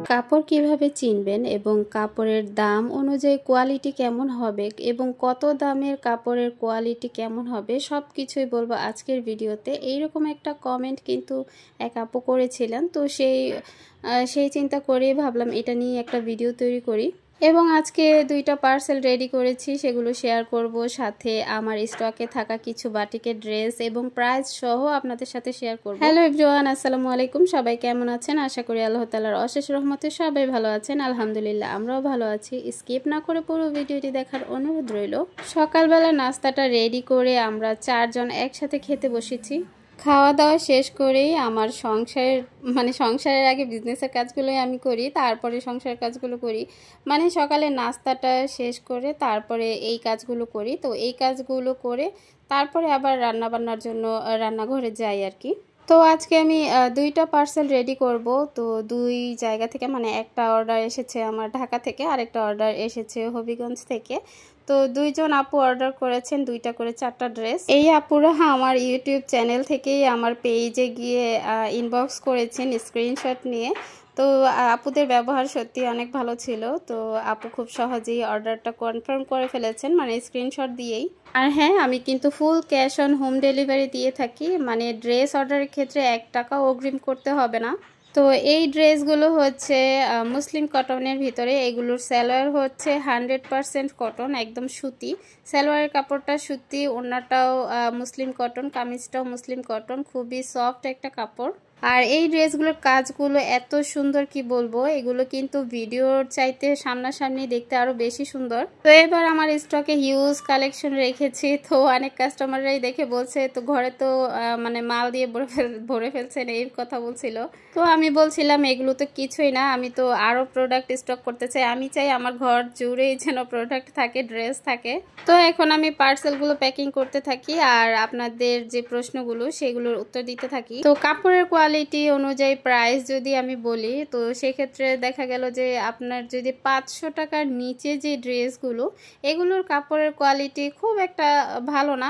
কাপড় কিভাবে চিনবেন এবং কাপড়ের দাম অনুযায়ী কোয়ালিটি কেমন হবে এবং কত দামের কাপড়ের কোয়ালিটি কেমন হবে সব কিছুই বলবো আজকের ভিডিওতে। এইরকম একটা কমেন্ট কিন্তু এক আপু করেছিলেন, তো সেই চিন্তা করেই ভাবলাম এটা নিয়ে একটা ভিডিও তৈরি করি। এবং আজকে দুইটা পার্সেল রেডি করেছি, সেগুলো শেয়ার করব, সাথে আমার স্টকে থাকা কিছু বাটিকের ড্রেস এবং প্রাইস সহ আপনাদের সাথে শেয়ার করব। হ্যালো এভরিওয়ান, আসসালামু আলাইকুম। সবাই কেমন আছেন? আশা করি আল্লাহ তাআলার অশেষ রহমতে সবাই ভালো আছেন। আলহামদুলিল্লাহ আমরাও ভালো আছি। স্কিপ না করে পুরো ভিডিওটি দেখার অনুরোধ রইল। সকালবেলা নাস্তাটা রেডি করে আমরা চারজন একসাথে খেতে বসেছি। খাওয়া দাওয়া শেষ করেই আমার সংসারের আগে বিজনেসের কাজগুলোই আমি করি, তারপরে সংসারের কাজগুলো করি। সকালে নাস্তাটা শেষ করে তারপরে এই কাজগুলো করি। তো এই কাজগুলো করে তারপরে আবার রান্নাবান্নার জন্য রান্নাঘরে যাই আর কি। তো আজকে আমি দুইটা পার্সেল রেডি করব। তো দুই জায়গা থেকে, একটা অর্ডার এসেছে আমার ঢাকা থেকে, আরেকটা অর্ডার এসেছে হবিগঞ্জ থেকে। তো দুইজন আপু অর্ডার করেছেন দুইটা করে 4টা ড্রেস। এই আপুরা আমার ইউটিউব চ্যানেল থেকেই আমার পেজে গিয়ে ইনবক্স করেছেন স্ক্রিনশট নিয়ে। তো আপুদের ব্যবহার সত্যি অনেক ভালো ছিল। তো আপু খুব সহজেই অর্ডারটা কনফার্ম করে ফেলেছেন, স্ক্রিনশট দিয়েই। আর হ্যাঁ, আমি কিন্তু full cash on home delivery দিয়ে থাকি। ড্রেস অর্ডারের ক্ষেত্রে 1 টাকাও অগ্রিম করতে হবে না। তো এই ড্রেসগুলো হচ্ছে মুসলিম কটনের ভিতরে। এগুলোর সালোয়ার হচ্ছে 100% কটন, একদম সুতি। সালোয়ারের কাপড়টা সুতি, ওড়নাটাও মুসলিম কটন, কামিজটাও মুসলিম কটন, খুবই সফট একটা কাপড়। আর এই ড্রেসগুলোর কাজগুলো এত সুন্দর কি বলবো, এগুলো কিন্তু ভিডিওর চাইতে সামনাসামনি দেখতে আরো বেশি সুন্দর। তো এবার আমার স্টকে হিউজ কালেকশন রেখেছি। তো অনেক কাস্টমাররাই দেখে বলছে তো ঘরে তো মাল দিয়ে ভরে ফেলছেন, এই কথা বলছিল। তো আমি বলছিলাম এগুলো তো কিছুই না, আমি তো আরো প্রোডাক্ট স্টক করতে চাই। আমি চাই আমার ঘর জুড়েই যেন প্রোডাক্ট থাকে, ড্রেস থাকে। তো এখন আমি পার্সেলগুলো প্যাকিং করতে থাকি আর আপনাদের যে প্রশ্নগুলো সেগুলোর উত্তর দিতে থাকি। তো কাপড়ের কোয়ালিটি অনুযায়ী প্রাইস যদি আমি বলি, তো সেক্ষেত্রে দেখা গেল যে আপনার যদি 500 টাকার নিচে যে ড্রেসগুলো, এগুলোর কাপড়ের কোয়ালিটি খুব একটা ভালো না,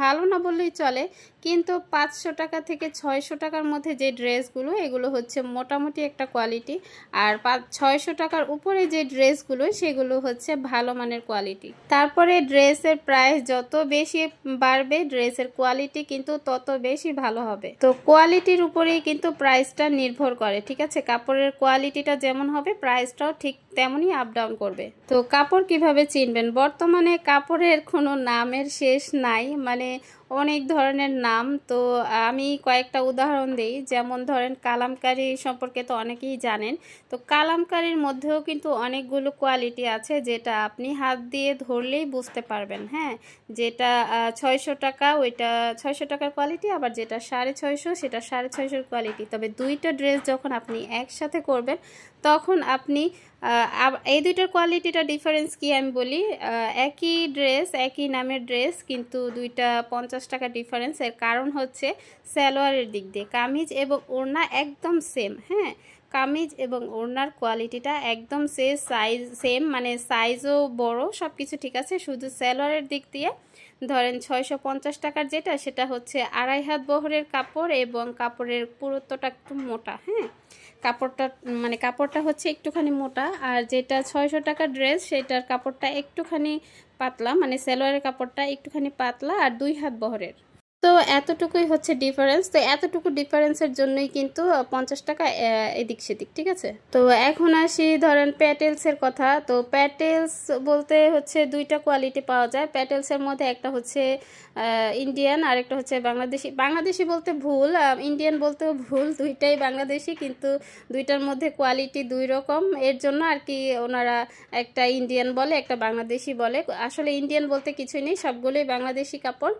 ভালো না বললেই চলে। কিন্তু 500 টাকা থেকে 600 টাকার মধ্যে যে ড্রেসগুলো, এগুলো হচ্ছে মোটামুটি একটা কোয়ালিটি। আর 600 টাকার উপরে যে ড্রেসগুলো, সেগুলো হচ্ছে ভালো মানের কোয়ালিটি। তারপরে ড্রেসের প্রাইস যত বেশি বাড়বে, ড্রেসের কোয়ালিটি কিন্তু তত বেশি ভালো হবে। তো কোয়ালিটির উপরেই কিন্তু প্রাইসটা নির্ভর করে, ঠিক আছে? কাপড়ের কোয়ালিটিটা যেমন হবে, প্রাইসটাও ঠিক তেমনই আপ ডাউন করবে। তো কাপড় কিভাবে চিনবেন? বর্তমানে কাপড়ের কোনো নামের শেষ নাই, অনেক ধরনের নাম। তো আমি কয়েকটা উদাহরণ দিই। যেমন ধরেন কালামকারী সম্পর্কে তো অনেকেই জানেন। তো কালামকারীর মধ্যেও কিন্তু অনেকগুলো কোয়ালিটি আছে, যেটা আপনি হাত দিয়ে ধরলেই বুঝতে পারবেন। হ্যাঁ, যেটা 600 টাকা, ওইটা 600 টাকার কোয়ালিটি, আবার যেটা 650 সেটা 650 কোয়ালিটি। তবে দুইটা ড্রেস যখন আপনি একসাথে করবেন, তখন আপনি এই দুইটার কোয়ালিটিটা ডিফারেন্স কি আমি বলি। একই ড্রেস, একই নামের ড্রেস, কিন্তু দুইটা 50 টাকা ডিফারেন্স। এর কারণ হচ্ছে সালোয়ারের দিক দিয়ে কামিজ এবং ওড়না একদম সেম। হ্যাঁ, কামিজ এবং ওড়নার কোয়ালিটিটা একদম সেম, সাইজও বড়, সব কিছু ঠিক আছে। শুধু সালোয়ারের দিক দিয়ে ধরেন 650 টাকার যেটা, সেটা হচ্ছে 2.5 হাত বহরের কাপড় এবং কাপড়ের পুরুত্বটা একটু মোটা। হ্যাঁ, কাপড়টা হচ্ছে একটুখানি মোটা। আর যেটা 600 টাকার ড্রেস, সেটার কাপড়টা একটুখানি পাতলা, সালোয়ারের কাপড়টা একটুখানি পাতলা আর 2 হাত বহরের। তো এতটুকুই হচ্ছে ডিফারেন্স। তো এতটুকু ডিফারেন্সের জন্যই কিন্তু 50 টাকা এদিক সেদিক, ঠিক আছে? তো এখন আসি ধরেন প্যাটেলসের কথা। তো প্যাটেলস বলতে হচ্ছে দুইটা কোয়ালিটি পাওয়া যায়। প্যাটেলসের মধ্যে একটা হচ্ছে ইন্ডিয়ান, আর একটা হচ্ছে বাংলাদেশি। বাংলাদেশি বলতে ভুল, ইন্ডিয়ান বলতেও ভুল, দুইটাই বাংলাদেশি, কিন্তু দুইটার মধ্যে কোয়ালিটি দুই রকম। এর জন্য আর কি ওনারা একটা ইন্ডিয়ান বলে, একটা বাংলাদেশি বলে। আসলে ইন্ডিয়ান বলতে কিছুই নেই, সবগুলোই বাংলাদেশি কাপড়,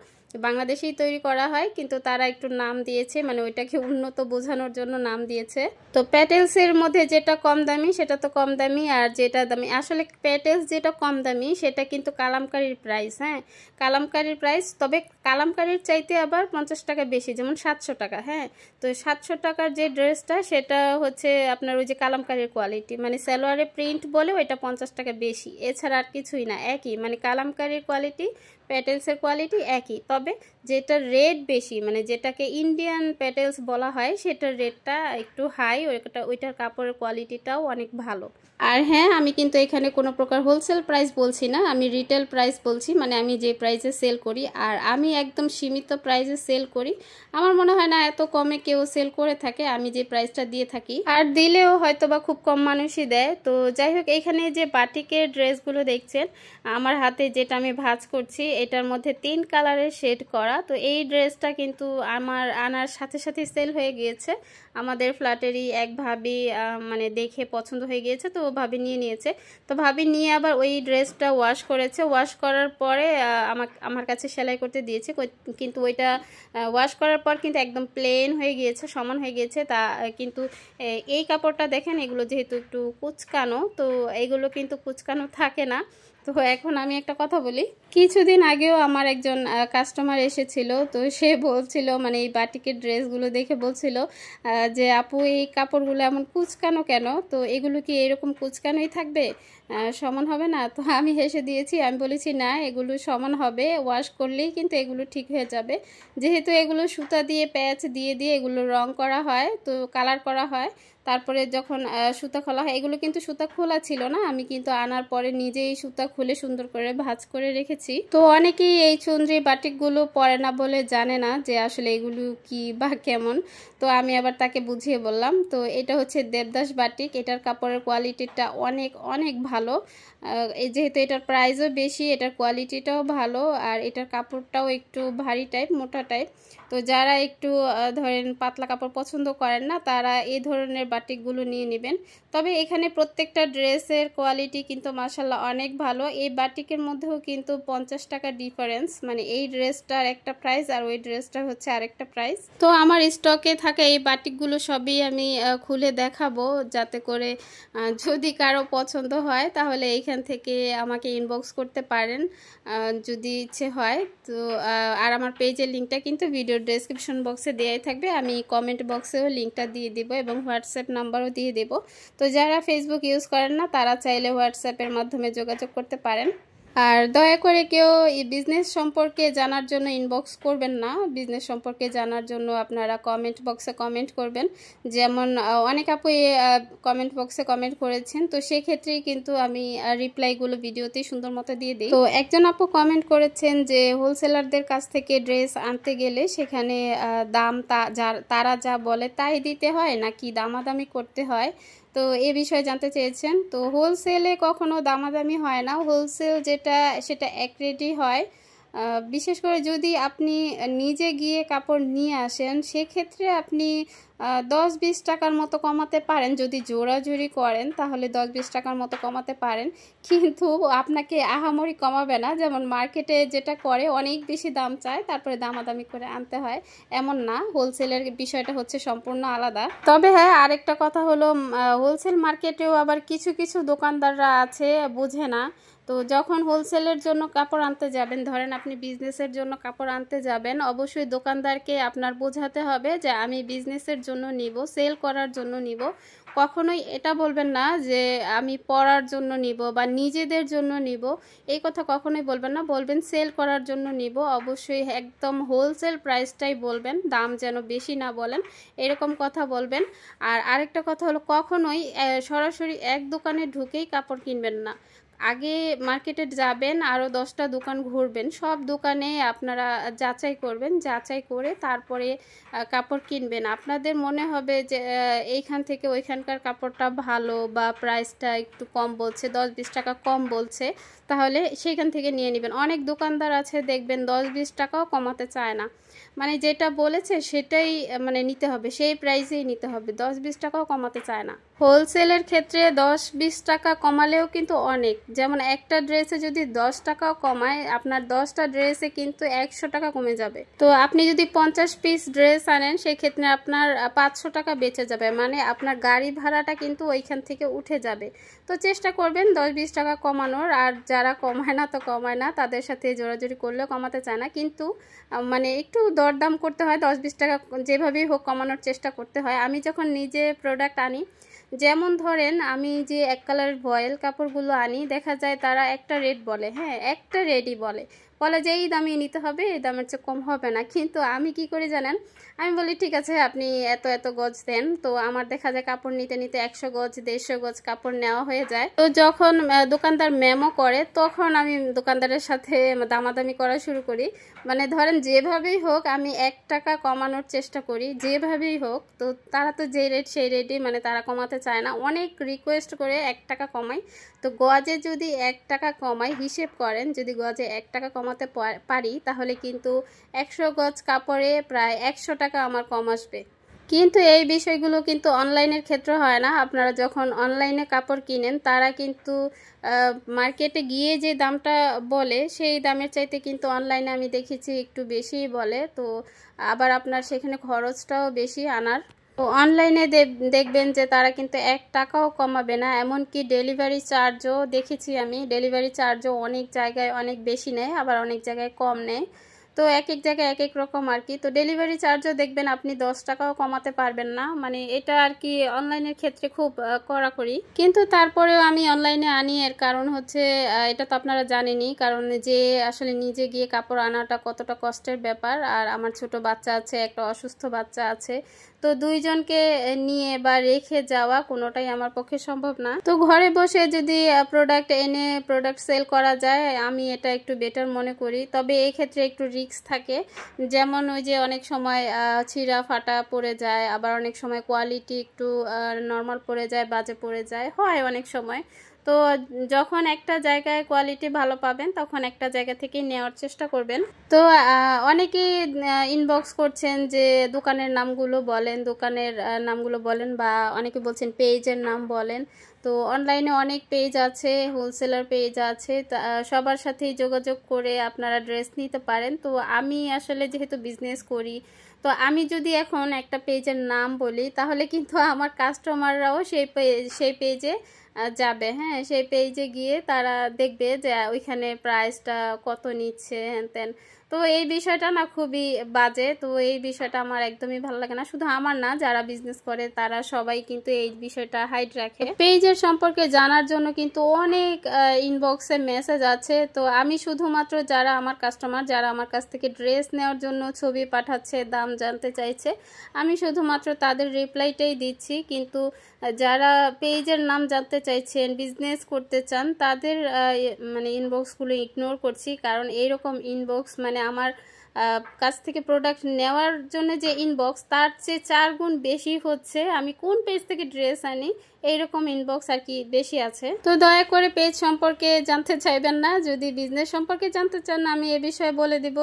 বাংলাদেশেই তৈরি করা হয়, কিন্তু তারা একটু নাম দিয়েছে, ওইটাকে উন্নত বোঝানোর জন্য নাম দিয়েছে। তো প্যাটেলসের মধ্যে যেটা কম দামি সেটা তো কম দামি, আর যেটা দামি, আসলে প্যাটেলস যেটা কম দামি সেটা কিন্তু কালামকারীর প্রাইস। হ্যাঁ, কালামকারীর প্রাইস। তবে কালামকারীর চাইতে আবার 50 টাকা বেশি, যেমন 700 টাকা। হ্যাঁ, তো 700 টাকার যে ড্রেসটা সেটা হচ্ছে আপনার ওই যে কালামকারীর কোয়ালিটি, মানে সালোয়ারে প্রিন্ট বলেও এটা 50 টাকা বেশি, এছাড়া আর কিছুই না, একই মানে কালামকারীর কোয়ালিটি প্যাটেলসের কোয়ালিটি একই, তবে যেটা রেট বেশি মানে যেটাকে ইন্ডিয়ান প্যাটেলস বলা হয় সেটার রেটটা একটু হাই, ওইটার কাপড়ের কোয়ালিটিটাও অনেক ভালো। আর হ্যাঁ, আমি কিন্তু এখানে কোনো প্রকার হোলসেল প্রাইস বলছি না, আমি রিটেল প্রাইস বলছি, মানে আমি যে প্রাইসে সেল করি, আর আমি একদম সীমিত প্রাইসে সেল করি। আমার মনে হয় না এত কমে কেউ সেল করে থাকে আমি যে প্রাইসটা দিয়ে থাকি, আর দিলেও হয়তো বা খুব কম মানুষই দেয়। তো যাই হোক, এখানে যে বাটিকের ড্রেসগুলো দেখছেন আমার হাতে, যেটা আমি ভাঁজ করছি, এটার মধ্যে 3 কালারের শেড করা। তো এই ড্রেসটা কিন্তু আমার আনার সাথে সাথে সেল হয়ে গিয়েছে। আমাদের ফ্ল্যাটেরই এক ভাবি মানে দেখে পছন্দ হয়ে গিয়েছে, তো ভাবি নিয়ে নিয়েছে। তো ভাবি নিয়ে আবার ওই ড্রেসটা ওয়াশ করেছে, ওয়াশ করার পরে আমার কাছে সেলাই করতে দিয়েছে, কিন্তু ওইটা ওয়াশ করার পর কিন্তু একদম প্লেন হয়ে গিয়েছে, সমান হয়ে গিয়েছে। তা কিন্তু এই কাপড়টা দেখেন, এগুলো যেহেতু একটু কুচকানো, তো এগুলো কিন্তু কুচকানো থাকে না। তো এখন আমি একটা কথা বলি, কিছুদিন আগেও আমার একজন কাস্টমার এসেছিল, তো সে বলছিল মানে এই বাটিকের ড্রেসগুলো দেখে বলছিল যে আপু এই কাপড়গুলো এমন কুচকানো কেন, তো এগুলো কি এরকম কুচকানোই থাকবে, সমান হবে না? তো আমি হেসে দিয়েছি, আমি বলেছি না, এগুলো সমান হবে, ওয়াশ করলেই কিন্তু এগুলো ঠিক হয়ে যাবে। যেহেতু এগুলো সুতা দিয়ে প্যাচ দিয়ে দিয়ে এগুলো রং করা হয়, তো কালার করা হয়, তারপরে যখন সুতা খোলা হয়, এগুলো কিন্তু সুতা খোলা ছিল না, আমি কিন্তু আনার পরে নিজেই সুতা খুলে সুন্দর করে ভাঁজ করে রেখেছি। তো অনেকেই এই চুনরি বাটিকগুলো পরে না বলে জানে না যে আসলে এগুলো কি বা কেমন, তো আমি আবার তাকে বুঝিয়ে বললাম। তো এটা হচ্ছে দেবদাস বাটিক, এটার কাপড়ের কোয়ালিটিটা অনেক অনেক ভালো, যেহেতু এটার প্রাইসও বেশি, এটার কোয়ালিটিটাও ভালো, আর এটার কাপড়টাও একটু ভারী টাইপ, মোটা টাইপ। তো যারা একটু ধরেন পাতলা কাপড় পছন্দ করেন না, তারা এই ধরনের বাটিকগুলো নিয়ে নেবেন। তবে এখানে প্রত্যেকটা ড্রেসের কোয়ালিটি কিন্তু মাশাআল্লাহ অনেক ভালো। এই বাটিকের মধ্যেও কিন্তু 50 টাকা ডিফারেন্স, মানে এই ড্রেসটার একটা প্রাইস আর ওই ড্রেসটার হচ্ছে আরেকটা প্রাইস। তো আমার স্টকে থাকা এই বাটিকগুলো সবই আমি খুলে দেখাবো, যাতে করে যদি কারো পছন্দ হয় তাহলে এইখান থেকে আমাকে ইনবক্স করতে পারেন যদি ইচ্ছে হয়। তো আর আমার পেজের লিঙ্কটা কিন্তু ভিডিও ডেসক্রিপশন বক্সে দেওয়াই থাকবে, আমি কমেন্ট বক্সেও লিঙ্কটা দিয়ে দিব এবং হোয়াটসঅ্যাপ নাম্বারও দিয়ে দেব। তো যারা ফেসবুক ইউজ করেন না তারা চাইলে হোয়াটসঅ্যাপের মাধ্যমে যোগাযোগ করতে পারেন। আর দয়া করে কেউ বিজনেস সম্পর্কে জানার জন্য ইনবক্স করবেন না, বিজনেস সম্পর্কে জানার জন্য আপনারা কমেন্ট বক্সে কমেন্ট করবেন। যেমন অনেক আপু কমেন্ট বক্সে কমেন্ট করেছেন, তো সেক্ষেত্রেই কিন্তু আমি রিপ্লাইগুলো ভিডিওতেই সুন্দর মতো দিয়ে দিই। তো একজন আপু কমেন্ট করেছেন যে হোলসেলারদের কাছ থেকে ড্রেস আনতে গেলে সেখানে দাম তারা যা বলে তাই দিতে হয় নাকি দামাদামি করতে হয়, তো এ বিষয়ে জানতে চেয়েছেন। তো হোলসেলে কখনো দামাদামি হয় না, হোলসেল যেটা সেটা এক রেটই হয়। বিশেষ করে যদি আপনি নিজে গিয়ে কাপড় নিয়ে আসেন, সেক্ষেত্রে আপনি 10-20 টাকার মতো কমাতে পারেন, যদি জোড়াজুড়ি করেন তাহলে 10-20 টাকার মতো কমাতে পারেন, কিন্তু আপনাকে আহামরি কমাবে না। যেমন মার্কেটে যেটা করে অনেক বেশি দাম চায়, তারপরে দামাদামি করে আনতে হয়, এমন না। হোলসেলের বিষয়টা হচ্ছে সম্পূর্ণ আলাদা। তবে হ্যাঁ, আরেকটা কথা হলো, হোলসেল মার্কেটেও আবার কিছু কিছু দোকানদাররা আছে বুঝে না। তো যখন হোলসেলের জন্য কাপড় আনতে যাবেন, ধরেন আপনি বিজনেসের জন্য কাপড় আনতে যাবেন, অবশ্যই দোকানদারকে আপনার বোঝাতে হবে যে আমি বিজনেসের জন্য নিব, সেল করার জন্য নিব। কখনোই এটা বলবেন না যে আমি পরার জন্য নিব বা নিজেদের জন্য নিব, এই কথা কখনোই বলবেন না, বলবেন সেল করার জন্য নিব। অবশ্যই একদম হোলসেল প্রাইসটাই বলবেন, দাম যেন বেশি না বলেন, এরকম কথা বলবেন। আর আরেকটা কথা হলো, কখনোই সরাসরি এক দোকানে ঢুকেই কাপড় কিনবেন না, আগে মার্কেটে যাবেন, আরও 10টা দোকান ঘুরবেন, সব দোকানে আপনারা যাচাই করবেন, যাচাই করে তারপরে কাপড় কিনবেন। আপনাদের মনে হবে যে এইখান থেকে ওইখানকার কাপড়টা ভালো বা প্রাইসটা একটু কম বলছে, 10-20 টাকা কম বলছে, তাহলে সেইখান থেকে নিয়ে নেবেন। অনেক দোকানদার আছে দেখবেন 10-20 টাকাও কমাতে চায় না, মানে যেটা বলেছে সেটাই মানে নিতে হবে, সেই প্রাইসেই নিতে হবে, 10-20 টাকাও কমাতে চায় না। হোলসেলের ক্ষেত্রে 10-20 টাকা কমালেও কিন্তু অনেক, যেমন একটা ড্রেসে যদি 10 টাকাও কমায়, আপনার 10টা ড্রেসে কিন্তু 100 টাকা কমে যাবে। তো আপনি যদি 50 পিস ড্রেস আনেন সেক্ষেত্রে আপনার 500 টাকা বেঁচে যাবে, মানে আপনার গাড়ি ভাড়াটা কিন্তু ওইখান থেকে উঠে যাবে। তো চেষ্টা করবেন 10-20 টাকা কমানোর, আর যারা কমায় না তো কমায় না, তাদের সাথে জোরাজুরি করলেও কমাতে চায় না, কিন্তু মানে একটু দরদাম করতে হয়, 10-20 টাকা যেভাবেই হোক কমানোর চেষ্টা করতে হয়। আমি যখন নিজে প্রোডাক্ট আনি, যেমন ধরেন আমি যে এক কালারের ভয়েল কাপড়গুলো আনি, দেখা যায় তারা একটা রেট বলে, হ্যাঁ একটা রেটই বলে যে এই দামে নিতে হবে, এই দামের চেয়ে কম হবে না। কিন্তু আমি কি করি জানেন, আমি বলি ঠিক আছে আপনি এত এত গজ দেন। তো আমার দেখা যায় কাপড় নিতে নিতে 100 গজ 150 গজ কাপড় নেওয়া হয়ে যায়। তো যখন দোকানদার মেমো করে, তখন আমি দোকানদারের সাথে দামাদামি করা শুরু করি। মানে ধরেন যেভাবেই হোক আমি 1 টাকা কমানোর চেষ্টা করি, যেভাবেই হোক। তো তারা তো যে রেট সেই রেটই, মানে তারা কমাতে চায় না, অনেক রিকোয়েস্ট করে 1 টাকা কমাই। তো গজে যদি 1 টাকা কমাই, হিসেব করেন যদি গজে 1 টাকা কমাতে পারি, তাহলে কিন্তু 100 গজ কাপড়ে প্রায় 100 টাকা আমার কম আসবে। কিন্তু এই বিষয়গুলো কিন্তু অনলাইনের ক্ষেত্রে হয় না। আপনারা যখন অনলাইনে কাপড় কিনেন, তারা কিন্তু মার্কেটে গিয়ে যে দামটা বলে সেই দামের চাইতে কিন্তু অনলাইনে আমি দেখেছি একটু বেশিই বলে। তো আবার আপনার সেখানে খরচটাও বেশি আনার। তো অনলাইনে দেখবেন যে তারা কিন্তু 1 টাকাও কমাবে না, এমনকি ডেলিভারি চার্জও দেখেছি আমি, ডেলিভারি চার্জও অনেক জায়গায় অনেক বেশি নেয়, আবার অনেক জায়গায় কম নেয়। তো এক এক জায়গায় এক এক রকম আর কি। তো ডেলিভারি চার্জও দেখবেন আপনি 10 টাকাও কমাতে পারবেন না, মানে এটা আর কি অনলাইনের ক্ষেত্রে খুব কড়াকড়ি। কিন্তু তারপরেও আমি অনলাইনে আনি, এর কারণ হচ্ছে এটা তো আপনারা জানেনই, কারণ যে আসলে নিজে গিয়ে কাপড় আনাটা কতটা কষ্টের ব্যাপার। আর আমার ছোট বাচ্চা আছে, একটা অসুস্থ বাচ্চা আছে, তো দুইজনকে নিয়ে বা রেখে যাওয়া কোনোটাই আমার পক্ষে সম্ভব না। তো ঘরে বসে যদি প্রোডাক্ট এনে প্রোডাক্ট সেল করা যায়, আমি এটা একটু বেটার মনে করি। তবে এই ক্ষেত্রে একটু রিস্ক থাকে, যেমন ওই যে অনেক সময় ছিঁড়া ফাটা পড়ে যায়, আবার অনেক সময় কোয়ালিটি একটু নর্মাল পড়ে যায়, বাজে পড়ে যায়, হয় অনেক সময়। তো যখন একটা জায়গায় কোয়ালিটি ভালো পাবেন, তখন একটা জায়গা থেকেই নেওয়ার চেষ্টা করবেন। তো অনেকেই ইনবক্স করছেন যে দোকানের নামগুলো বলেন, বা অনেকে বলছেন পেজের নাম বলেন। তো অনলাইনে অনেক পেজ আছে, হোলসেলার পেজ আছে, সবার সাথেই যোগাযোগ করে আপনারা ড্রেস নিতে পারেন। তো আমি আসলে যেহেতু বিজনেস করি, তো আমি যদি এখন একটা পেজের নাম বলি, তাহলে কিন্তু আমার কাস্টমাররাও সেই পেজে যাবে, হ্যাঁ সেই পেজে গিয়ে তারা দেখবে যে ওইখানে প্রাইসটা কত নিচ্ছে হ্যান তেন। তো এই বিষয়টা না খুবই বাজে। তো এই বিষয়টা আমার একদমই ভালো লাগে না, শুধু আমার না, যারা বিজনেস করে তারা সবাই কিন্তু এই বিষয়টা হাইড রাখে। পেজের সম্পর্কে জানার জন্য কিন্তু অনেক ইনবক্সে মেসেজ আছে। তো আমি শুধুমাত্র যারা আমার কাস্টমার, যারা আমার কাছ থেকে ড্রেস নেওয়ার জন্য ছবি পাঠাচ্ছে, দাম জানতে চাইছে, আমি শুধুমাত্র তাদের রিপ্লাইটাই দিচ্ছি। কিন্তু যারা পেজের নাম জানতে চাইছেন, বিজনেস করতে চান, তাদের মানে ইনবক্সগুলো ইগনোর করছি। কারণ এইরকম ইনবক্স মানে আমার কাছ থেকে প্রোডাক্ট নেওয়ার জন্য যে ইনবক্স, তার চেয়ে 4 গুণ বেশি হচ্ছে আমি কোন পেজ থেকে ড্রেস আনি, এইরকম ইনবক্স আর কি বেশি আছে। তো দয়া করে পেজ সম্পর্কে জানতে চাইবেন না। যদি বিজনেস সম্পর্কে জানতে চান আমি এ বিষয়ে বলে দিব,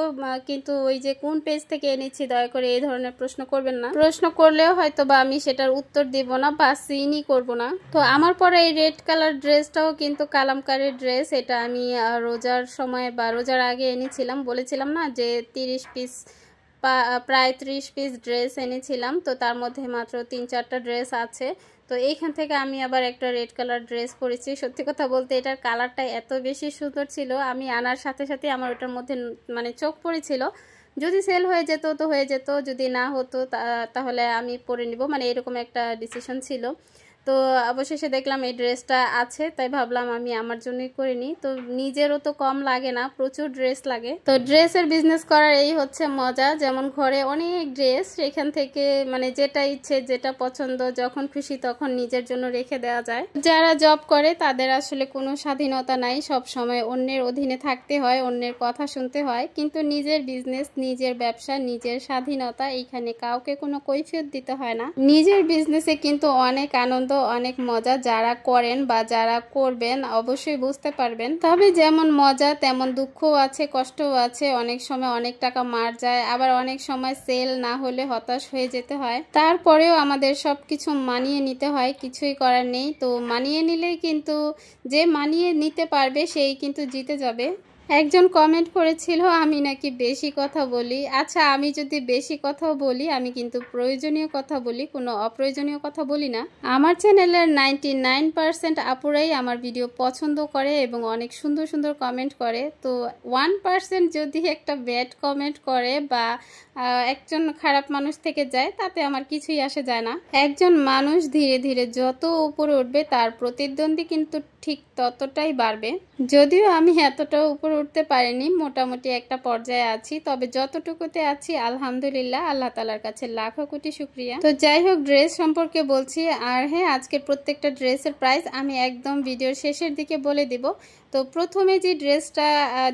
কিন্তু ওই যে কোন পেজ থেকে এনেছি দয়া করে এই ধরনের প্রশ্ন করবেন না। প্রশ্ন করলেও হয়তো বা আমি সেটার উত্তর দিব না বা সিনই করব না। তো আমার পরে এই রেড কালার ড্রেসটাও কিন্তু কালামকারীর ড্রেস, এটা আমি রোজার সময় বা রোজার আগে এনেছিলাম, বলেছিলাম না যে 30 পিস প্রায় 30 পিস ড্রেস এনেছিলাম। তো তার মধ্যে মাত্র 3-4টা ড্রেস আছে। তো এইখান থেকে আমি আবার একটা রেড কালার ড্রেস পরেছি। সত্যি কথা বলতে এটার কালারটা এত বেশি সুন্দর ছিল, আমি আনার সাথে সাথে আমার ওটার মধ্যে মানে চোখ পড়েছিল। যদি সেল হয়ে যেত তো হয়ে যেত, যদি না হতো তাহলে আমি পরে নিব, মানে এরকম একটা ডিসিশন ছিল। তো অবশেষে দেখলাম এই ড্রেসটা আছে, তাই ভাবলাম আমি আমার জন্যই করে নিই। তো নিজেরও তো কম লাগে না, প্রচুর ড্রেস লাগে। তো ড্রেসের বিজনেস করার এই হচ্ছে মজা, যেমন ঘরে অনেক ড্রেস, সেখান থেকে মানে যেটা ইচ্ছে যেটা পছন্দ যখন খুশি তখন নিজের জন্য রেখে দেওয়া যায়। যারা জব করে তাদের আসলে কোনো স্বাধীনতা নাই, সব সময় অন্যের অধীনে থাকতে হয়, অন্যের কথা শুনতে হয়। কিন্তু নিজের বিজনেস, নিজের ব্যবসা, নিজের স্বাধীনতা, এইখানে কাউকে কোনো কৈফিয়ত দিতে হয় না। নিজের বিজনেসে কিন্তু অনেক আনন্দ অনেক মজা। যারা করেন বা যারা করবেন অবশ্যই বুঝতে পারবেন। তবে যেমন মজা তেমন দুঃখও আছে, কষ্টও আছে। অনেক সময় অনেক টাকা মার যায়, আবার অনেক সময় সেল না হলে হতাশ হয়ে যেতে হয়। তারপরেও আমাদের সবকিছু মানিয়ে নিতে হয়, কিছুই করার নেই। তো মানিয়ে নিলেই কিন্তু যে মানিয়ে নিতে পারবে সেই কিন্তু জিতে যাবে। একজন কমেন্ট করেছিল আমি নাকি বেশি কথা বলি। আচ্ছা, আমি যদি বেশি কথাও বলি, আমি কিন্তু প্রয়োজনীয় কথা বলি, কোনো অপ্রয়োজনীয় কথা বলি না। আমার চ্যানেলের 99% আপুরাই আমার ভিডিও পছন্দ করে এবং অনেক সুন্দর সুন্দর কমেন্ট করে। তো 1% যদি একটা ব্যাড কমেন্ট করে বা একজন খারাপ মানুষ থেকে যায়, তাতে আমার কিছুই আসে যায় না। একজন মানুষ ধীরে ধীরে যত উপরে উঠবে তার প্রতিদ্বন্দ্বী কিন্তু ঠিক ততটাই বাড়বে। যদিও আমি এতটাও উপরে উঠতে পারিনি, মোটামুটি একটা পর্যায়ে আছি, তবে যতটুকুতে আছি আলহামদুলিল্লাহ, আল্লাহ তাআলার কাছে লাখো কোটি শুকরিয়া। তো যাই হোক, ড্রেস সম্পর্কে বলছি। আর হ্যাঁ, আজকে প্রত্যেকটা ড্রেসের প্রাইস আমি একদম ভিডিওর শেষের দিকে বলে দিব। তো প্রথমে যে ড্রেসটা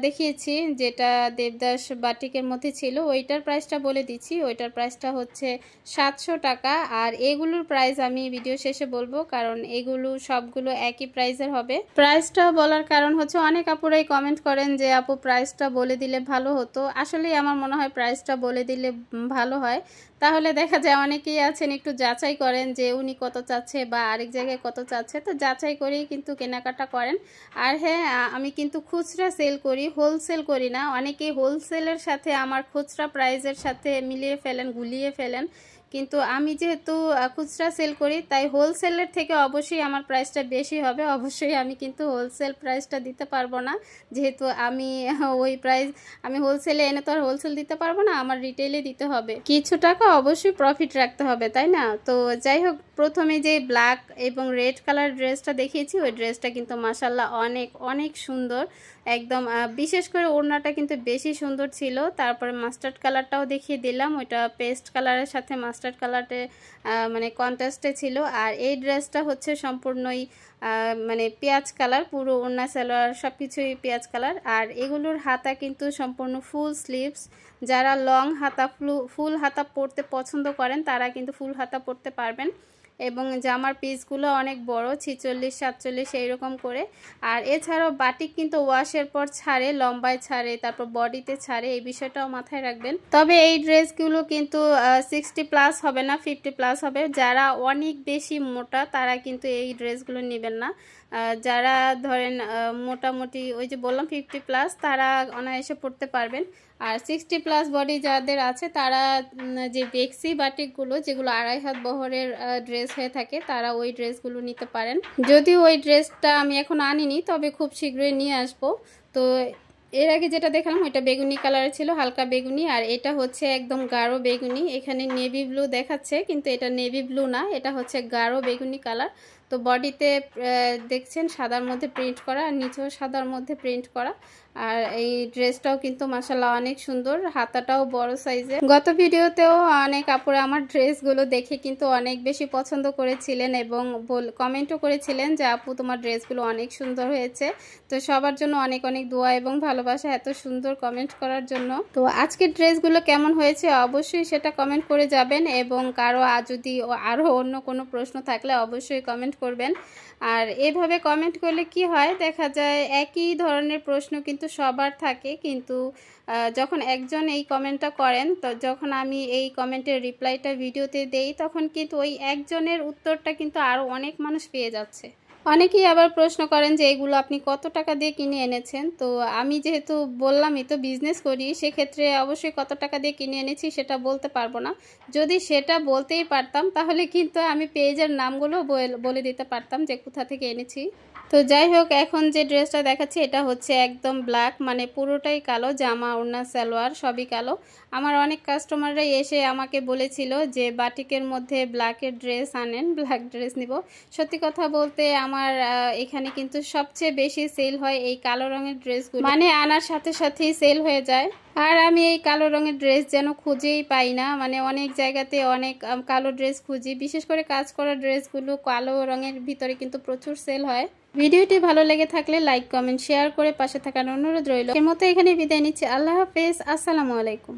দেখিয়েছি, যেটা দেবদাস বাটিকের মধ্যে ছিল, ওইটার প্রাইসটা বলে দিচ্ছি। ওইটার প্রাইসটা হচ্ছে 700 টাকা। আর এগুলোর প্রাইস আমি ভিডিও শেষে বলবো, কারণ এগুলো সবগুলো একই প্রাইসের হবে। প্রাইসটা বলার কারণ হচ্ছে অনেক আপুরাই কমেন্ট করেন যে আপু প্রাইসটা বলে দিলে ভালো হতো। আসলে আমার মনে হয় প্রাইসটা বলে দিলে ভালো হয়। তাহলে দেখা যায় অনেকেই আছেন একটু যাচাই করেন যে উনি কত চাচ্ছে বা আরেক জায়গায় কত চাচ্ছে, তো যাচাই করেই কিন্তু কেনাকাটা করেন। আর হ্যাঁ, আমি কিন্তু খুচরা সেল করি, হোলসেল করি না। অনেকেই হোলসেলের সাথে আমার খুচরা প্রাইসের সাথে মিলিয়ে ফেলেন, গুলিয়ে ফেলেন। কিন্তু আমি যেহেতু খুচরা সেল করি, তাই হোলসেলের থেকে অবশ্যই আমার প্রাইসটা বেশি হবে। অবশ্যই আমি কিন্তু হোলসেল প্রাইসটা দিতে পারবো না, যেহেতু আমি ওই প্রাইস আমি হোলসেলে এনে তো আর হোলসেল দিতে পারবো না, আমার রিটেলে দিতে হবে। কিছু টাকা অবশ্যই প্রফিট রাখতে হবে, তাই না? তো যাই হোক, প্রথমে যে ব্ল্যাক এবং রেড কালার ড্রেসটা দেখিয়েছি, ওই ড্রেসটা কিন্তু মাশাল্লাহ অনেক অনেক সুন্দর একদম। বিশেষ করে ওড়নাটা কিন্তু বেশি সুন্দর ছিল। তারপরে মাস্টার্ড কালারটাও দেখিয়ে দিলাম, ওইটা পেস্ট কালারের সাথে মাস্টার্ড কালারে মানে কন্ট্রাস্টে ছিল। আর এই ড্রেসটা হচ্ছে সম্পূর্ণই মানে পেঁয়াজ কালার, পুরো ওড়না সালোয়ার সব কিছুই পেঁয়াজ কালার। আর এগুলোর হাতা কিন্তু সম্পূর্ণ ফুল স্লিভস। যারা লং হাতা ফুল হাতা পরতে পছন্দ করেন তারা কিন্তু ফুল হাতা পরতে পারবেন। এবং জামার পিসগুলো অনেক বড়, 46, 47 এইরকম করে। আর এছাড়াও বাটিক কিন্তু ওয়াশের পর ছাড়ে, লম্বায় ছাড়ে, তারপর বডিতে ছাড়ে, এই বিষয়টাও মাথায় রাখবেন। তবে এই ড্রেসগুলো কিন্তু 60+ হবে না, 50+ হবে। যারা অনেক বেশি মোটা তারা কিন্তু এই ড্রেসগুলো নেবেন না। যারা ধরেন মোটামুটি ওই যে বললাম 50+, তারা অনায়াসে পড়তে পারবেন। আর 60+ বডি যাদের আছে তারা যে বেক্সি বাটিকগুলো, যেগুলো 2.5 হাত বহরের ড্রেস হয়ে থাকে, তারা ওই ড্রেসগুলো নিতে পারেন। যদিও ওই ড্রেসটা আমি এখন আনিনি, তবে খুব শীঘ্রই নিয়ে আসবো। তো এর আগে যেটা দেখালাম ওইটা বেগুনি কালারের ছিল, হালকা বেগুনি। আর এটা হচ্ছে একদম গাঢ় বেগুনি। এখানে নেভি ব্লু দেখাচ্ছে, কিন্তু এটা নেভি ব্লু না, এটা হচ্ছে গাঢ় বেগুনি কালার। তো বডিতে দেখছেন সাদার মধ্যে প্রিন্ট করা, আর নিচেও সাদার মধ্যে প্রিন্ট করা। আর এই ড্রেসটাও কিন্তু মাশাআল্লাহ অনেক সুন্দর, হাতাটাও বড় সাইজের। গত ভিডিওতেও অনেক আপুরা আমার ড্রেসগুলো দেখে কিন্তু অনেক বেশি পছন্দ করেছিলেন এবং কমেন্টও করেছিলেন যে আপু তোমার ড্রেসগুলো অনেক সুন্দর হয়েছে। তো সবার জন্য অনেক অনেক দোয়া এবং ভালোবাসা এত সুন্দর কমেন্ট করার জন্য। তো আজকের ড্রেসগুলো কেমন হয়েছে অবশ্যই সেটা কমেন্ট করে যাবেন, এবং কারো যদি আরও অন্য কোনো প্রশ্ন থাকলে অবশ্যই কমেন্ট করবেন। আর এভাবে কমেন্ট করলে কি হয়, দেখা যায় একই ধরনের প্রশ্ন কিন্তু সবার থাকে, কিন্তু যখন একজন এই কমেন্টটা করেন, তো যখন আমি এই কমেন্টের রিপ্লাইটা ভিডিওতে দেই, তখন কিন্তু ওই একজনের উত্তরটা কিন্তু আরও অনেক মানুষ পেয়ে যাচ্ছে। অনেকেই আবার প্রশ্ন করেন যে এগুলো আপনি কত টাকা দিয়ে কিনে এনেছেন। তো আমি যেহেতু বললামই তো বিজনেস করি, সেক্ষেত্রে অবশ্যই কত টাকা দিয়ে কিনে এনেছি সেটা বলতে পারবো না। যদি সেটা বলতেই পারতাম তাহলে কিন্তু আমি পেজের নামগুলো বলে দিতে পারতাম যে কোথা থেকে এনেছি। তো যাই হোক, এখন যে ড্রেসটা দেখাচ্ছি এটা হচ্ছে একদম ব্ল্যাক, মানে পুরোটাই কালো, জামা ওড়না সালোয়ার সবই কালো। আমার অনেক কাস্টমাররাই এসে আমাকে বলেছিল যে বাটিকের মধ্যে ব্ল্যাকের ড্রেস আনেন, ব্ল্যাক ড্রেস নিব। সত্যি কথা বলতে আমার এখানে কিন্তু সবচেয়ে বেশি সেল হয় এই কালো রঙের ড্রেসগুলো, মানে আনার সাথে সাথেই সেল হয়ে যায়। আর আমি এই কালো রঙের ড্রেস যেন খুঁজেই পাই না, মানে অনেক জায়গাতে অনেক কালো ড্রেস খুঁজি, বিশেষ করে কাজ করা ড্রেসগুলো কালো রঙের ভিতরে কিন্তু প্রচুর সেল হয়। ভিডিওটি ভালো লেগে থাকলে লাইক, কমেন্ট, শেয়ার করে পাশে থাকার অনুরোধ রইল। এর মতো এখানে বিদায় নিচ্ছি। আল্লাহ হাফেজ, আসসালামু আলাইকুম।